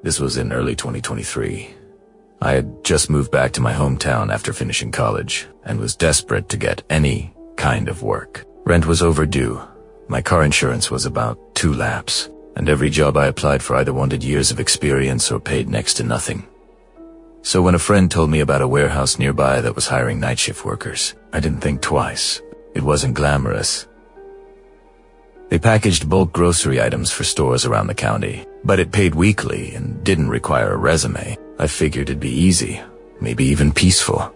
This was in early 2023. I had just moved back to my hometown after finishing college and was desperate to get any kind of work. Rent was overdue. My car insurance was about 2 laps, and every job I applied for either wanted years of experience or paid next to nothing. So when a friend told me about a warehouse nearby that was hiring night shift workers, I didn't think twice. It wasn't glamorous. They packaged bulk grocery items for stores around the county, but it paid weekly and didn't require a resume. I figured it'd be easy, maybe even peaceful.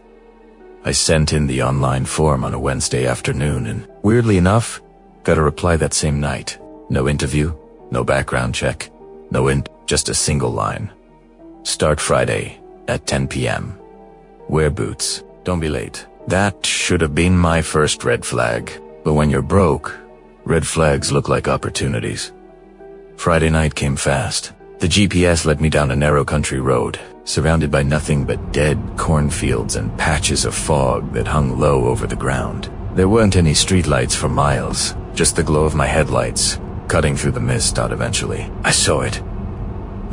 I sent in the online form on a Wednesday afternoon and, weirdly enough, got a reply that same night. No interview, no background check, just a single line. Start Friday at 10 p.m. Wear boots. Don't be late. That should have been my first red flag. But when you're broke, red flags look like opportunities. Friday night came fast. The GPS led me down a narrow country road, surrounded by nothing but dead cornfields and patches of fog that hung low over the ground. There weren't any streetlights for miles, just the glow of my headlights, cutting through the mist out eventually. I saw it.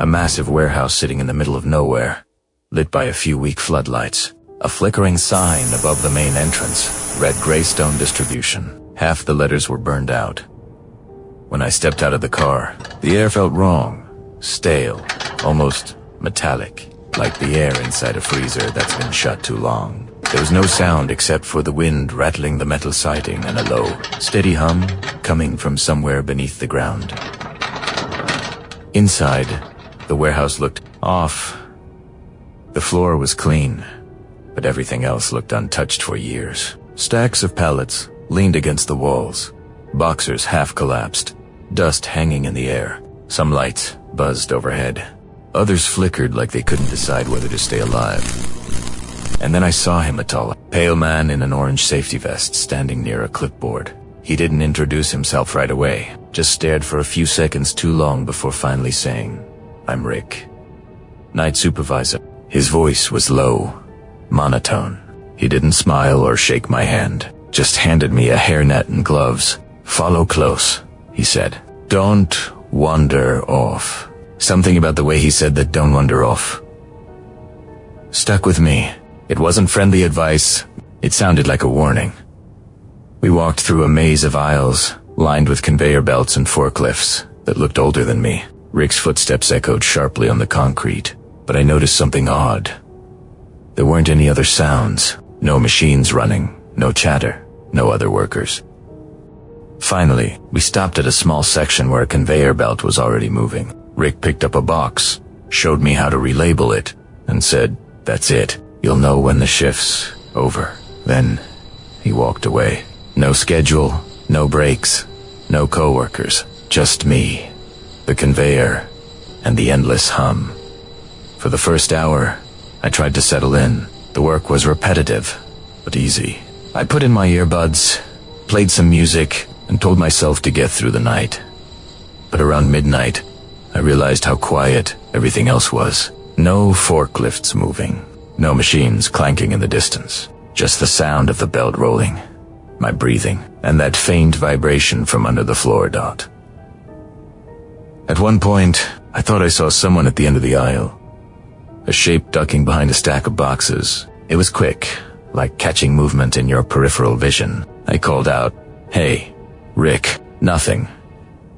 A massive warehouse sitting in the middle of nowhere, lit by a few weak floodlights. A flickering sign above the main entrance read Greystone Distribution. Half the letters were burned out. When I stepped out of the car, the air felt wrong, stale, almost metallic, like the air inside a freezer that's been shut too long. There was no sound except for the wind rattling the metal siding and a low, steady hum coming from somewhere beneath the ground. Inside, the warehouse looked off. The floor was clean, but everything else looked untouched for years. Stacks of pallets leaned against the walls, boxers half collapsed, dust hanging in the air. Some lights buzzed overhead. Others flickered like they couldn't decide whether to stay alive. And then I saw him, a tall, pale man in an orange safety vest standing near a clipboard. He didn't introduce himself right away, just stared for a few seconds too long before finally saying, "I'm Rick, night supervisor." His voice was low, monotone. He didn't smile or shake my hand, just handed me a hairnet and gloves. "Follow close," he said. "Don't wander off." Something about the way he said that "don't wander off" stuck with me. It wasn't friendly advice. It sounded like a warning. We walked through a maze of aisles, lined with conveyor belts and forklifts that looked older than me. Rick's footsteps echoed sharply on the concrete, but I noticed something odd. There weren't any other sounds. No machines running, no chatter, no other workers. Finally, we stopped at a small section where a conveyor belt was already moving. Rick picked up a box, showed me how to relabel it, and said, "That's it. You'll know when the shift's over." Then he walked away. No schedule, no breaks, no coworkers, just me, the conveyor, and the endless hum. For the first hour, I tried to settle in. The work was repetitive, but easy. I put in my earbuds, played some music, and told myself to get through the night. But around midnight, I realized how quiet everything else was. No forklifts moving, no machines clanking in the distance, just the sound of the belt rolling, my breathing, and that faint vibration from under the floor dot. At one point, I thought I saw someone at the end of the aisle, a shape ducking behind a stack of boxes. It was quick, like catching movement in your peripheral vision. I called out, "Hey, Rick." Nothing.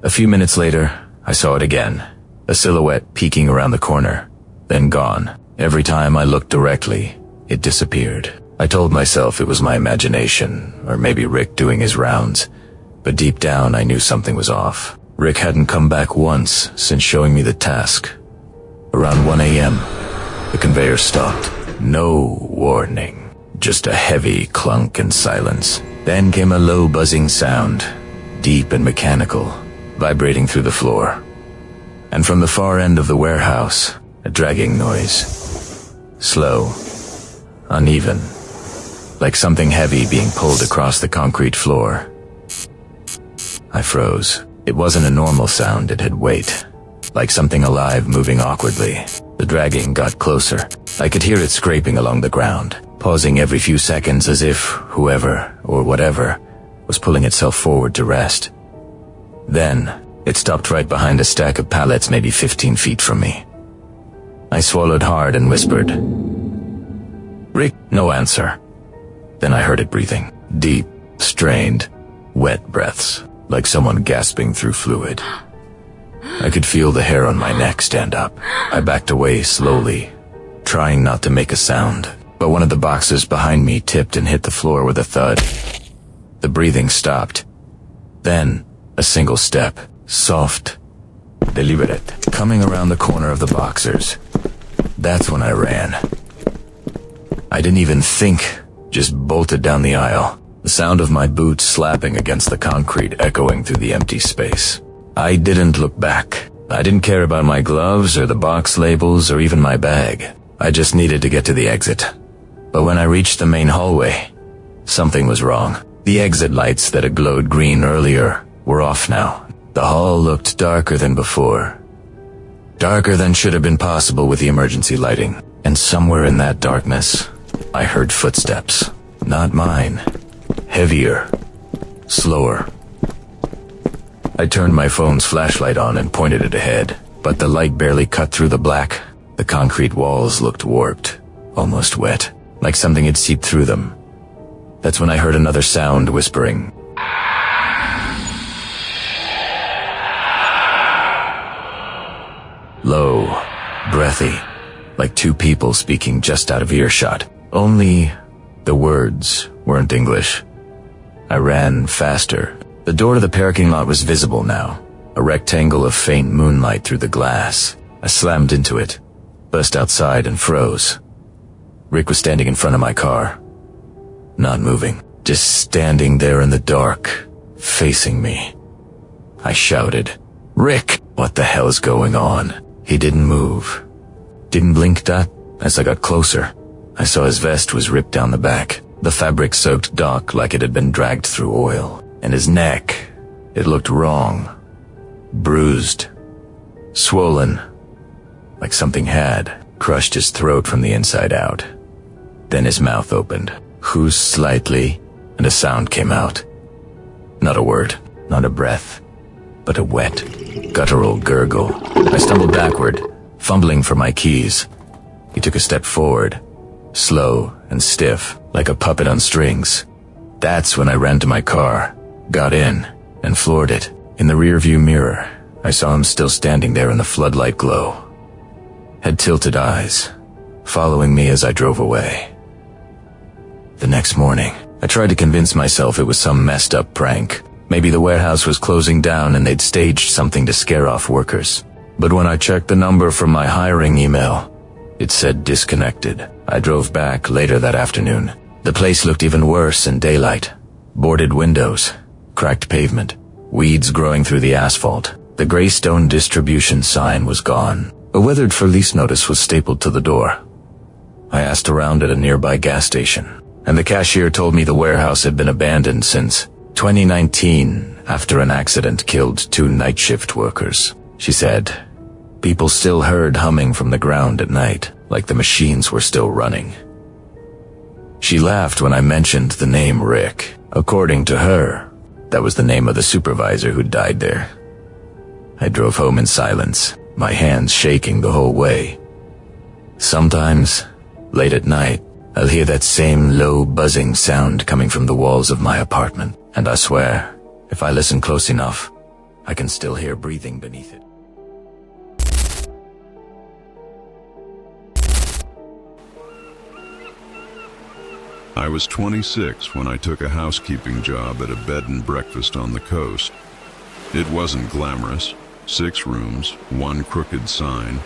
A few minutes later, I saw it again, a silhouette peeking around the corner, then gone. Every time I looked directly, it disappeared. I told myself it was my imagination, or maybe Rick doing his rounds, but deep down I knew something was off. Rick hadn't come back once since showing me the task. Around 1 a.m., the conveyor stopped. No warning, just a heavy clunk and silence. Then came a low buzzing sound, deep and mechanical, vibrating through the floor. And from the far end of the warehouse, a dragging noise. Slow, uneven, like something heavy being pulled across the concrete floor. I froze. It wasn't a normal sound, it had weight, like something alive moving awkwardly. The dragging got closer. I could hear it scraping along the ground, pausing every few seconds as if whoever or whatever was pulling itself forward to rest. Then, it stopped right behind a stack of pallets maybe 15 feet from me. I swallowed hard and whispered, "Rick," no answer. Then I heard it breathing. Deep, strained, wet breaths, like someone gasping through fluid. I could feel the hair on my neck stand up. I backed away slowly, trying not to make a sound, but one of the boxes behind me tipped and hit the floor with a thud. The breathing stopped. Then, a single step, soft, deliberate, coming around the corner of the boxers. That's when I ran. I didn't even think, just bolted down the aisle, the sound of my boots slapping against the concrete echoing through the empty space. I didn't look back. I didn't care about my gloves or the box labels or even my bag. I just needed to get to the exit. But when I reached the main hallway, something was wrong. The exit lights that had glowed green earlier were off now. The hall looked darker than before. Darker than should have been possible with the emergency lighting. And somewhere in that darkness, I heard footsteps. Not mine. Heavier. Slower. I turned my phone's flashlight on and pointed it ahead, but the light barely cut through the black. The concrete walls looked warped, almost wet, like something had seeped through them. That's when I heard another sound whispering. Low, breathy, like two people speaking just out of earshot. Only the words weren't English. I ran faster. The door to the parking lot was visible now, a rectangle of faint moonlight through the glass. I slammed into it, burst outside and froze. Rick was standing in front of my car. Not moving, just standing there in the dark, facing me. I shouted, "Rick, what the hell is going on?" He didn't move. Didn't blink. As I got closer, I saw his vest was ripped down the back, the fabric soaked dark like it had been dragged through oil. And his neck, it looked wrong. Bruised. Swollen. Like something had crushed his throat from the inside out. Then his mouth opened, whoosed slightly, and a sound came out. Not a word, not a breath, but a wet, guttural gurgle. I stumbled backward, fumbling for my keys. He took a step forward, slow and stiff, like a puppet on strings. That's when I ran to my car, got in, and floored it. In the rearview mirror, I saw him still standing there in the floodlight glow. Had tilted eyes, following me as I drove away. The next morning, I tried to convince myself it was some messed up prank. Maybe the warehouse was closing down and they'd staged something to scare off workers. But when I checked the number from my hiring email, it said disconnected. I drove back later that afternoon. The place looked even worse in daylight. Boarded windows, cracked pavement, weeds growing through the asphalt. The gray stone distribution sign was gone. A weathered for lease notice was stapled to the door. I asked around at a nearby gas station, and the cashier told me the warehouse had been abandoned since 2019 after an accident killed 2 night shift workers. She said, people still heard humming from the ground at night, like the machines were still running. She laughed when I mentioned the name Rick. According to her, that was the name of the supervisor who died there. I drove home in silence, my hands shaking the whole way. Sometimes, late at night, I'll hear that same low buzzing sound coming from the walls of my apartment, and I swear, if I listen close enough, I can still hear breathing beneath it. I was 26 when I took a housekeeping job at a bed and breakfast on the coast. It wasn't glamorous. 6 rooms, 1 crooked sign,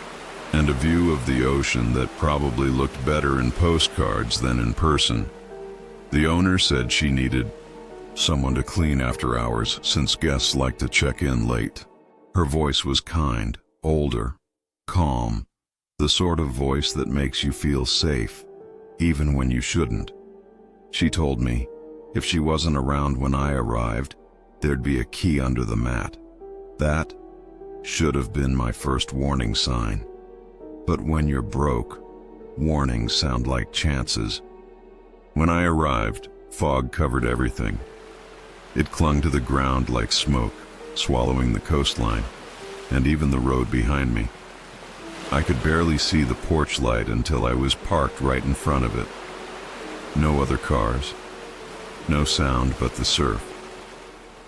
and a view of the ocean that probably looked better in postcards than in person. The owner said she needed someone to clean after hours since guests like to check in late. Her voice was kind, older, calm, the sort of voice that makes you feel safe, even when you shouldn't. She told me if she wasn't around when I arrived, there'd be a key under the mat. That should have been my first warning sign. But when you're broke, warnings sound like chances. When I arrived, fog covered everything. It clung to the ground like smoke, swallowing the coastline, and even the road behind me. I could barely see the porch light until I was parked right in front of it. No other cars. No sound but the surf.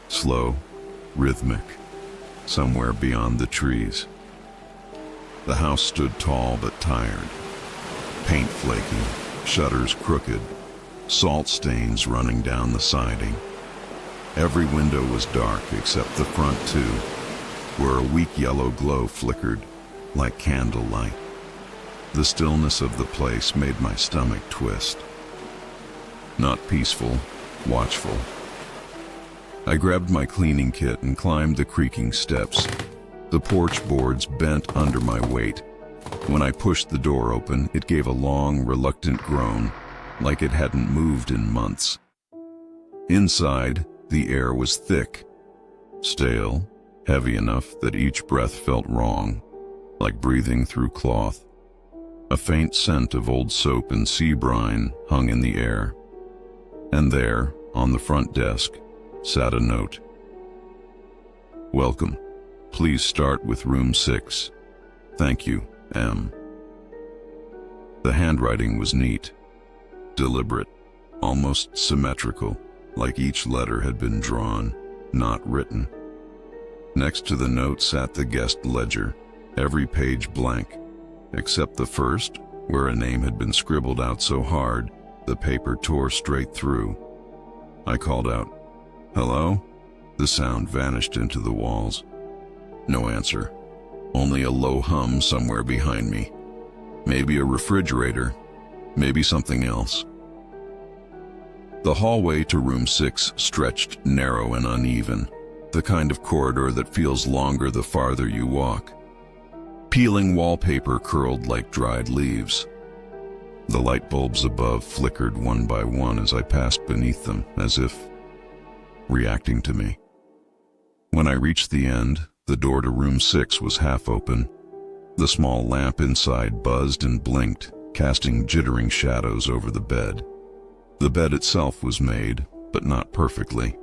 Slow, rhythmic, somewhere beyond the trees. The house stood tall but tired. Paint flaking, shutters crooked, salt stains running down the siding. Every window was dark except the front two, where a weak yellow glow flickered like candlelight. The stillness of the place made my stomach twist. Not peaceful, watchful. I grabbed my cleaning kit and climbed the creaking steps. The porch boards bent under my weight. When I pushed the door open, it gave a long, reluctant groan, like it hadn't moved in months. Inside, the air was thick, stale, heavy enough that each breath felt wrong, like breathing through cloth. A faint scent of old soap and sea brine hung in the air. And there, on the front desk, sat a note. "Welcome. Please start with room 6. Thank you, M." The handwriting was neat, deliberate, almost symmetrical, like each letter had been drawn, not written. Next to the note sat the guest ledger, every page blank, except the first, where a name had been scribbled out so hard the paper tore straight through. I called out, "Hello?" The sound vanished into the walls. No answer, only a low hum somewhere behind me. Maybe a refrigerator, maybe something else. The hallway to room 6 stretched narrow and uneven, the kind of corridor that feels longer the farther you walk. Peeling wallpaper curled like dried leaves. The light bulbs above flickered one by one as I passed beneath them, as if reacting to me. When I reached the end, the door to room 6 was half open. The small lamp inside buzzed and blinked, casting jittering shadows over the bed. The bed itself was made, but not perfectly.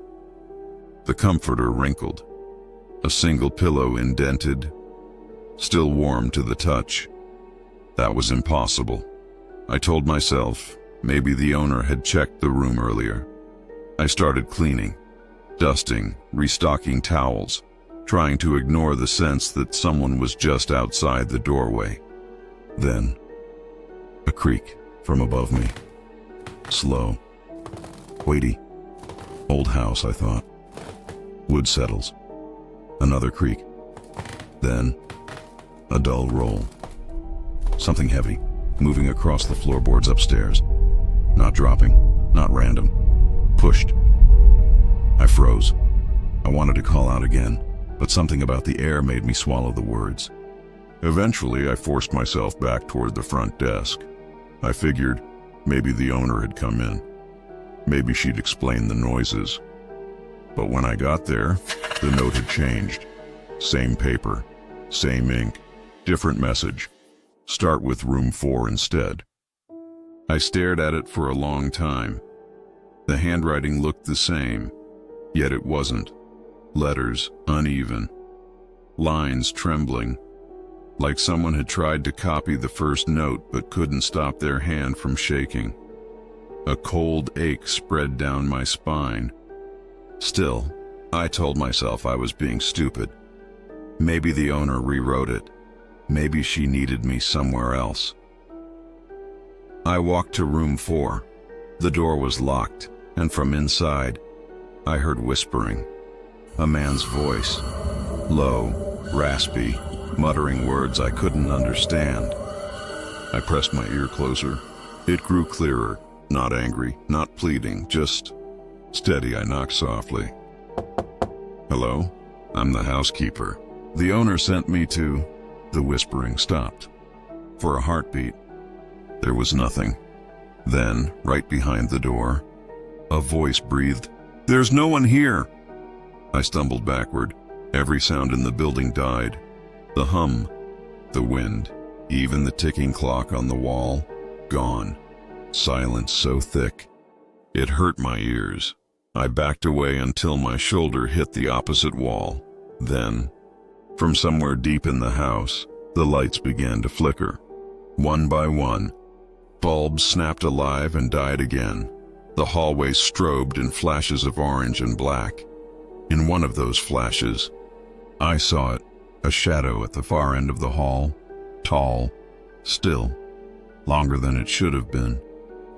The comforter wrinkled, a single pillow indented, still warm to the touch. That was impossible. I told myself maybe the owner had checked the room earlier. I started cleaning, dusting, restocking towels, trying to ignore the sense that someone was just outside the doorway. Then, a creak from above me. Slow, weighty. Old house, I thought. Wood settles. Another creak. Then, a dull roll. Something heavy, moving across the floorboards upstairs. Not dropping, not random. Pushed. I froze. I wanted to call out again, but something about the air made me swallow the words. Eventually, I forced myself back toward the front desk. I figured maybe the owner had come in. Maybe she'd explain the noises. But when I got there, the note had changed. Same paper, same ink, different message. Start with room 4 instead. I stared at it for a long time. The handwriting looked the same, yet it wasn't. Letters uneven, lines trembling, like someone had tried to copy the first note but couldn't stop their hand from shaking. A cold ache spread down my spine. Still, I told myself I was being stupid. Maybe the owner rewrote it. Maybe she needed me somewhere else. I walked to room 4. The door was locked, and from inside, I heard whispering. A man's voice, low, raspy, muttering words I couldn't understand. I pressed my ear closer. It grew clearer, not angry, not pleading, just steady. I knocked softly. "Hello? I'm the housekeeper. The owner sent me to..." The whispering stopped. For a heartbeat, there was nothing. Then, right behind the door, a voice breathed, "There's no one here!" I stumbled backward. Every sound in the building died. The hum, the wind, even the ticking clock on the wall, gone. Silence so thick, it hurt my ears. I backed away until my shoulder hit the opposite wall. Then, from somewhere deep in the house, The lights began to flicker. One by one, bulbs snapped alive and died again. The hallway strobed in flashes of orange and black. In one of those flashes, I saw it, a shadow at the far end of the hall, tall, still, longer than it should have been,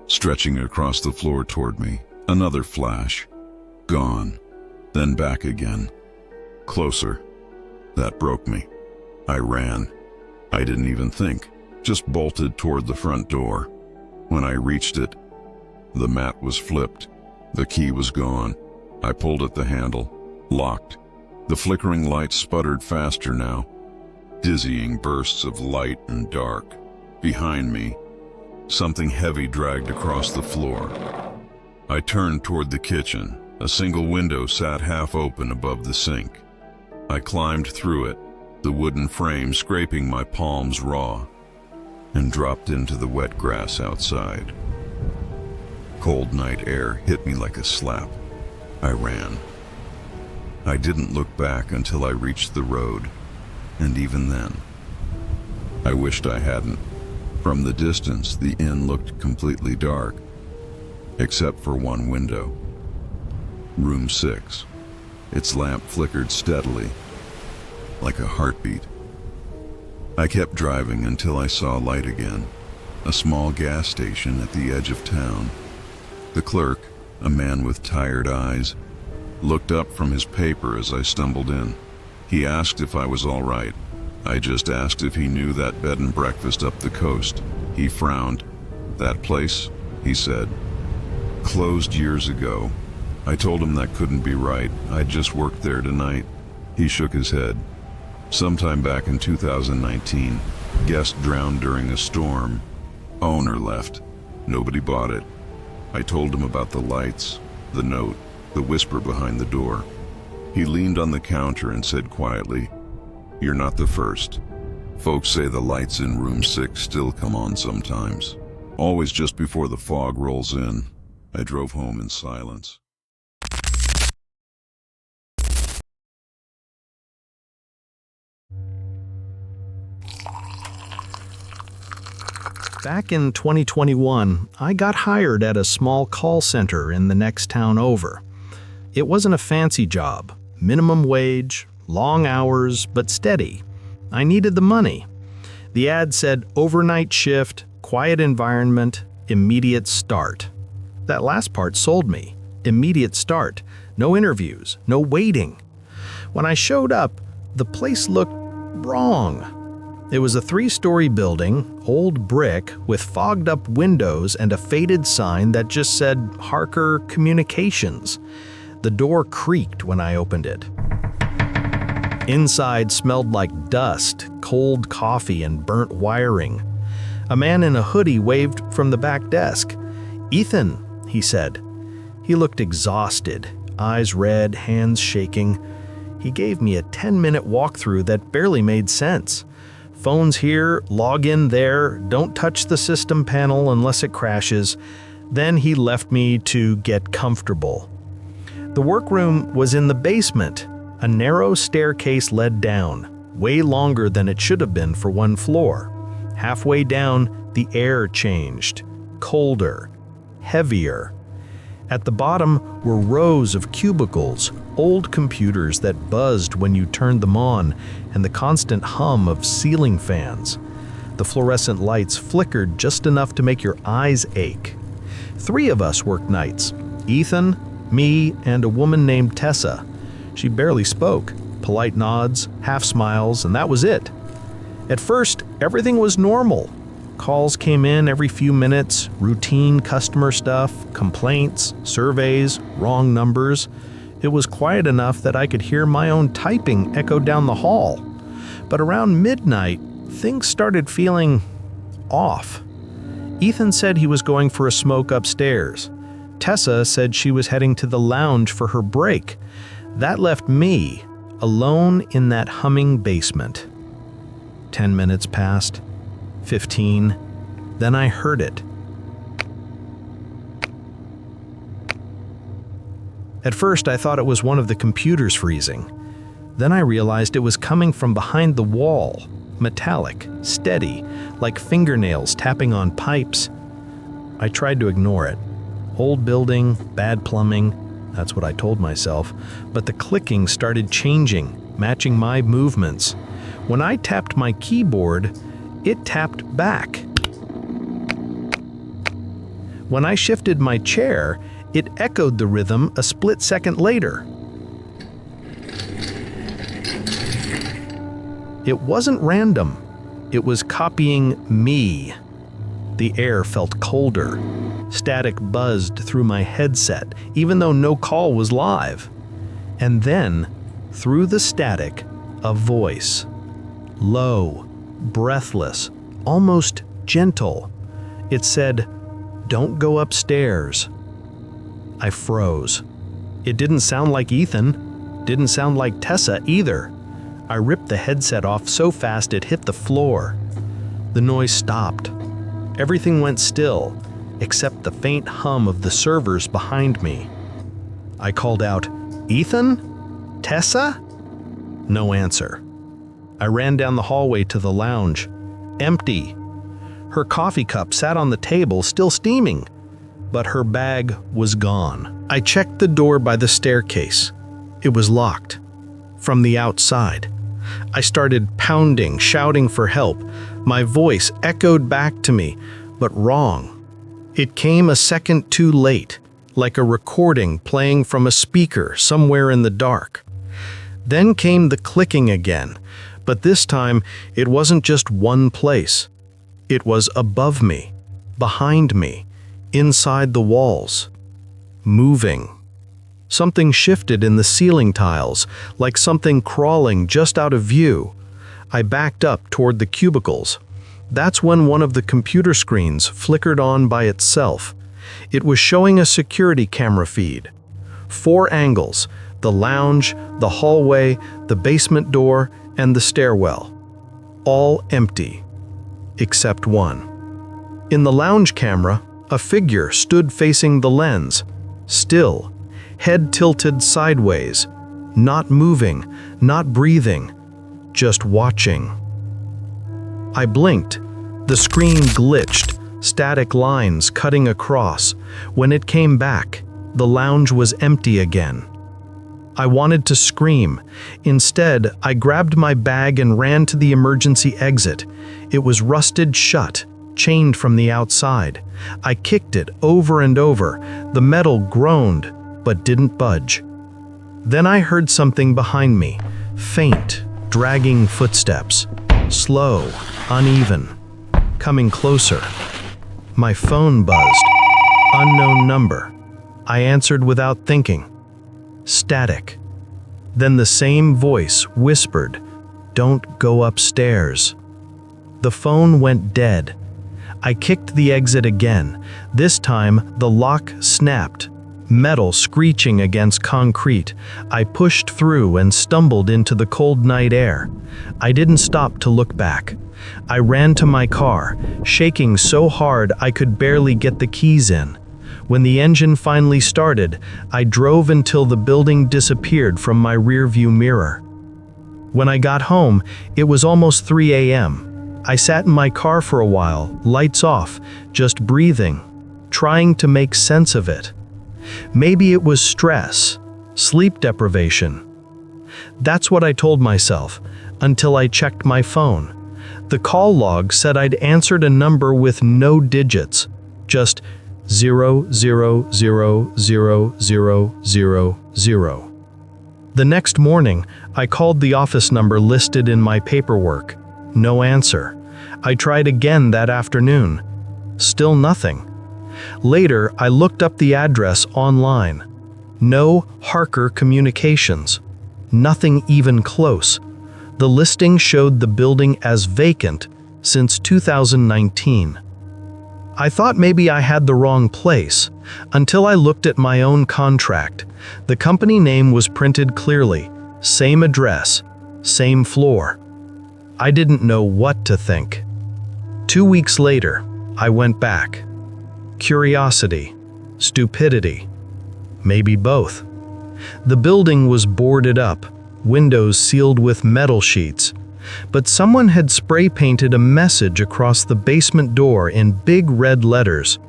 stretching across the floor toward me. Another flash, gone, then back again. Closer. That broke me. I ran. I didn't even think, just bolted toward the front door. When I reached it, the mat was flipped. The key was gone. I pulled at the handle, locked. The flickering lights sputtered faster now. Dizzying bursts of light and dark. Behind me, something heavy dragged across the floor. I turned toward the kitchen. A single window sat half open above the sink. I climbed through it, the wooden frame scraping my palms raw, and dropped into the wet grass outside. Cold night air hit me like a slap. I ran. I didn't look back until I reached the road, and even then, I wished I hadn't. From the distance, the inn looked completely dark, except for one window. Room 6. Its lamp flickered steadily, like a heartbeat. I kept driving until I saw light again, a small gas station at the edge of town. The clerk, a man with tired eyes, looked up from his paper as I stumbled in. He asked if I was all right. I just asked if he knew that bed and breakfast up the coast. He frowned. "That place," he said, "closed years ago." I told him that couldn't be right. I'd just worked there tonight. He shook his head. "Sometime back in 2019, guest drowned during a storm. Owner left. Nobody bought it." I told him about the lights, the note, the whisper behind the door. He leaned on the counter and said quietly, "You're not the first. Folks say the lights in room 6 still come on sometimes. Always just before the fog rolls in." I drove home in silence. Back in 2021, I got hired at a small call center in the next town over. It wasn't a fancy job, minimum wage, long hours, but steady. I needed the money. The ad said overnight shift, quiet environment, immediate start. That last part sold me. Immediate start. No interviews, no waiting. When I showed up, the place looked wrong. It was a 3-story building, old brick, with fogged-up windows and a faded sign that just said Harker Communications. The door creaked when I opened it. Inside smelled like dust, cold coffee, and burnt wiring. A man in a hoodie waved from the back desk. "Ethan," he said. He looked exhausted, eyes red, hands shaking. He gave me a 10-minute walkthrough that barely made sense. Phones here, log in there, don't touch the system panel unless it crashes. Then he left me to get comfortable. The workroom was in the basement. A narrow staircase led down, way longer than it should have been for one floor. Halfway down, the air changed, colder, heavier. At the bottom were rows of cubicles, old computers that buzzed when you turned them on, and the constant hum of ceiling fans. The fluorescent lights flickered just enough to make your eyes ache. 3 of us worked nights: Ethan, me, and a woman named Tessa. She barely spoke, polite nods, half smiles, and that was it. At first, everything was normal. Calls came in every few minutes, routine customer stuff, complaints, surveys, wrong numbers. It was quiet enough that I could hear my own typing echo down the hall. But around midnight, things started feeling off. Ethan said he was going for a smoke upstairs. Tessa said she was heading to the lounge for her break. That left me alone in that humming basement. 10 minutes passed. 15. Then I heard it. At first, I thought it was one of the computers freezing. Then I realized it was coming from behind the wall, metallic, steady, like fingernails tapping on pipes. I tried to ignore it. Old building, bad plumbing, that's what I told myself, but the clicking started changing, matching my movements. When I tapped my keyboard, it tapped back. When I shifted my chair, it echoed the rhythm a split second later. It wasn't random. It was copying me. The air felt colder. Static buzzed through my headset, even though no call was live. And then, through the static, a voice. Low, breathless, almost gentle. It said, "Don't go upstairs." I froze. It didn't sound like Ethan. Didn't sound like Tessa either. I ripped the headset off so fast it hit the floor. The noise stopped. Everything went still, except the faint hum of the servers behind me. I called out, "Ethan? Tessa?" No answer. I ran down the hallway to the lounge. Empty. Her coffee cup sat on the table, still steaming, but her bag was gone. I checked the door by the staircase. It was locked. From the outside. I started pounding, shouting for help. My voice echoed back to me, but wrong. It came a second too late, like a recording playing from a speaker somewhere in the dark. Then came the clicking again, but this time it wasn't just one place. It was above me, behind me, inside the walls. Moving. Something shifted in the ceiling tiles, like something crawling just out of view. I backed up toward the cubicles. That's when one of the computer screens flickered on by itself. It was showing a security camera feed. 4 angles: the lounge, the hallway, the basement door, and the stairwell. All empty. Except one. In the lounge camera, a figure stood facing the lens, still, head tilted sideways, not moving, not breathing, just watching. I blinked. The screen glitched, static lines cutting across. When it came back, the lounge was empty again. I wanted to scream. Instead, I grabbed my bag and ran to the emergency exit. It was rusted shut, chained from the outside. I kicked it over and over. The metal groaned, but didn't budge. Then I heard something behind me. Faint, dragging footsteps. Slow, uneven. Coming closer. My phone buzzed. Unknown number. I answered without thinking. Static. Then the same voice whispered, "Don't go upstairs." The phone went dead. I kicked the exit again. This time, the lock snapped, metal screeching against concrete. I pushed through and stumbled into the cold night air. I didn't stop to look back. I ran to my car, shaking so hard I could barely get the keys in. When the engine finally started, I drove until the building disappeared from my rearview mirror. When I got home, it was almost 3 a.m. I sat in my car for a while, lights off, just breathing, trying to make sense of it. Maybe it was stress, sleep deprivation. That's what I told myself, until I checked my phone. The call log said I'd answered a number with no digits, just 0000000. The next morning, I called the office number listed in my paperwork. No answer. I tried again that afternoon. Still nothing. Later, I looked up the address online. No Harker Communications. Nothing even close. The listing showed the building as vacant since 2019. I thought maybe I had the wrong place, until I looked at my own contract. The company name was printed clearly, same address, same floor. I didn't know what to think. 2 weeks later, I went back. Curiosity, stupidity, maybe both. The building was boarded up, windows sealed with metal sheets. but someone had spray painted a message across the basement door in big red letters.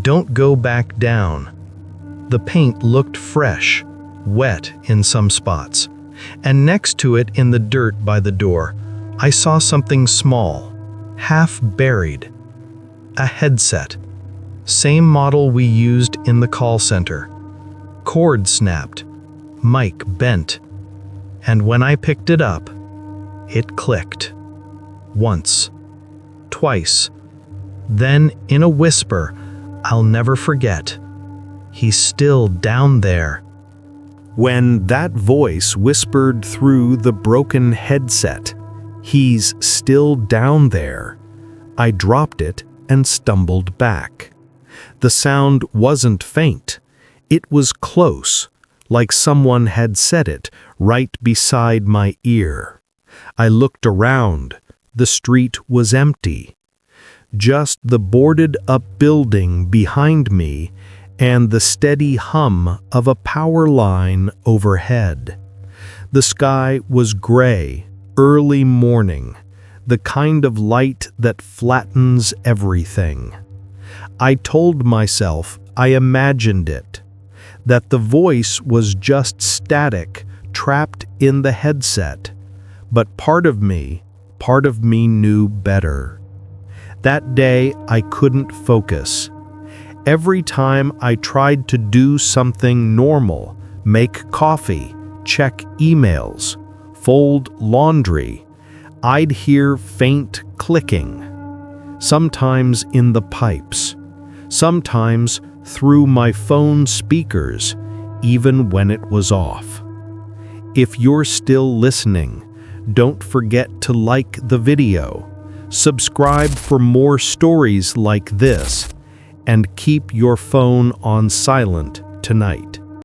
"Don't go back down." The paint looked fresh, wet in some spots, and next to it in the dirt by the door, I saw something small, half buried. A headset. Same model we used in the call center. Cord snapped, mic bent, and when I picked it up, it clicked. Once, twice, then in a whisper I'll never forget, "He's still down there." When that voice whispered through the broken headset, "He's still down there," I dropped it and stumbled back. The sound wasn't faint. It was close, like someone had said it right beside my ear. I looked around. The street was empty. Just the boarded-up building behind me and the steady hum of a power line overhead. The sky was gray, early morning, the kind of light that flattens everything. I told myself I imagined it, that the voice was just static trapped in the headset, but part of me knew better. That day I couldn't focus. Every time I tried to do something normal, make coffee, check emails, fold laundry, I'd hear faint clicking, sometimes in the pipes, sometimes through my phone speakers, even when it was off. If you're still listening, don't forget to like the video, subscribe for more stories like this, and keep your phone on silent tonight.